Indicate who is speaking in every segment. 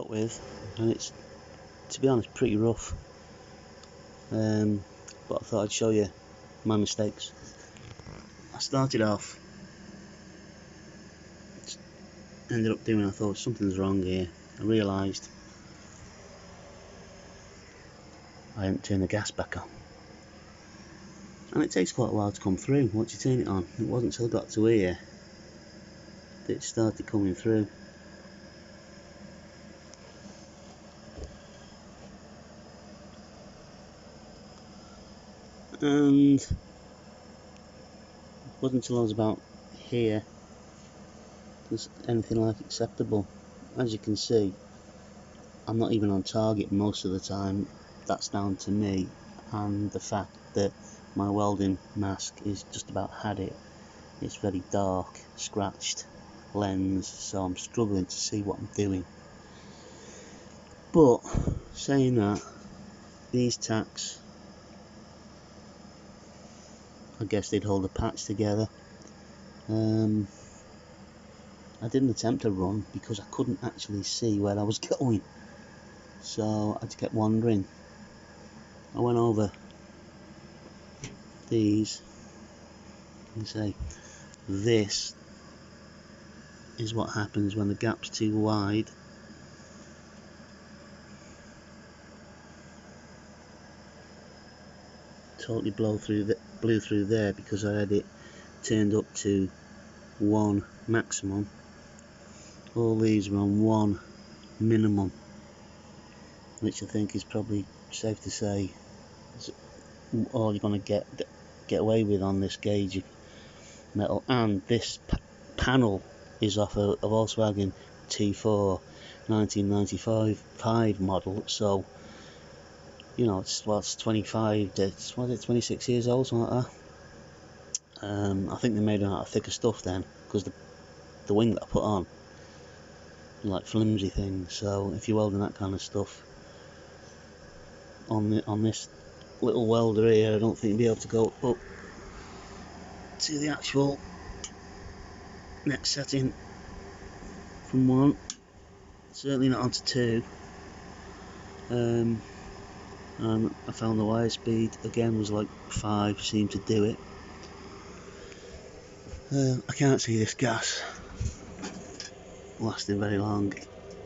Speaker 1: with, and it's, to be honest, pretty rough, but I thought I'd show you my mistakes. I started off, ended up doing, I thought something's wrong here. I realised I hadn't turned the gas back on, and it takes quite a while to come through once you turn it on. It wasn't until I got to here that it started coming through. And it wasn't until I was about here it was anything like acceptable. As you can see, I'm not even on target most of the time. That's down to me and the fact that my welding mask is just about had it. It's very dark, scratched lens, so I'm struggling to see what I'm doing. But saying that, these tacks, I guess they'd hold the patch together. I didn't attempt to run because I couldn't actually see where I was going, so I just kept wandering. I went over these and say, this is what happens when the gap's too wide. Totally blew through there because I had it turned up to 1 maximum. All these were on 1 minimum, which I think is probably safe to say is all you're going to get away with on this gauge of metal. And this panel is off a Volkswagen T4 1995 model, so you know it's 26 years old, something like that. I think they made it out of thicker stuff then, because the wing that I put on, like flimsy things. So if you're welding that kind of stuff on this little welder here, I don't think you'll be able to go up to the actual next setting from 1, certainly not onto 2. And I found the wire speed again was like 5, seemed to do it. I can't see this gas lasting very long,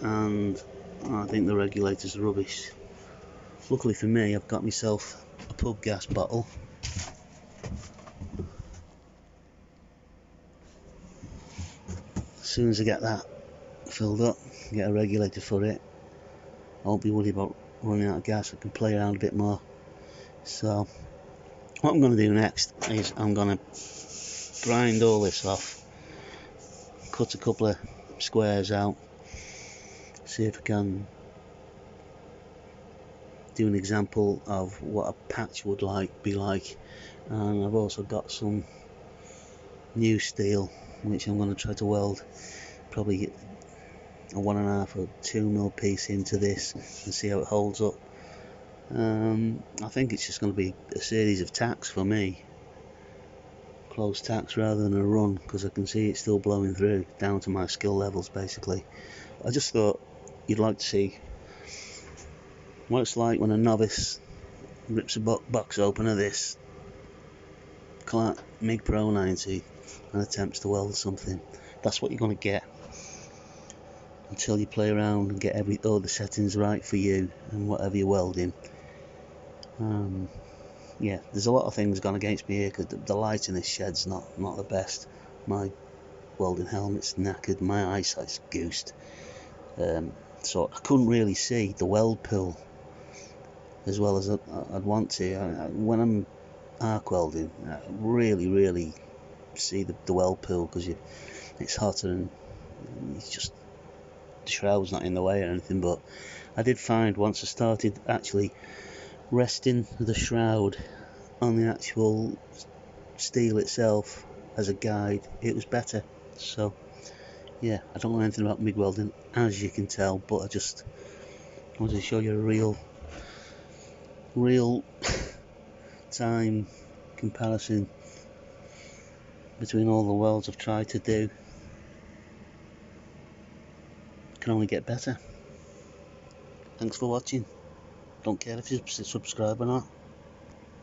Speaker 1: and I think the regulator's rubbish. Luckily for me, I've got myself a pub gas bottle. As soon as I get that filled up, get a regulator for it, I won't be worried about running out of gas. I can play around a bit more. So what I'm going to do next is I'm going to grind all this off, cut a couple of squares out, see if I can do an example of what a patch would be like. And I've also got some new steel which I'm going to try to weld, probably a 1.5 or 2 mil piece into this and see how it holds up. I think it's just going to be a series of tacks for me, close tacks rather than a run, because I can see it still blowing through down to my skill levels basically. I just thought you'd like to see what it's like when a novice rips a box open of this Clarke MIG Pro 90 and attempts to weld something. That's what you're going to get until you play around and get all the settings right for you and whatever you're welding. Yeah, there's a lot of things gone against me here because the light in this shed's not the best. My welding helmet's knackered, my eyesight's goosed, so I couldn't really see the weld pool as well as I'd want to. When I'm arc welding, I really see the weld pool because it's hotter and it's just the shroud's not in the way or anything. But I did find once I started actually resting the shroud on the actual steel itself as a guide, it was better. So yeah, I don't know anything about MIG welding, as you can tell, but I just wanted to show you a real time comparison between all the welds I've tried to do. Can only get better. Thanks for watching. Don't care if you subscribe or not.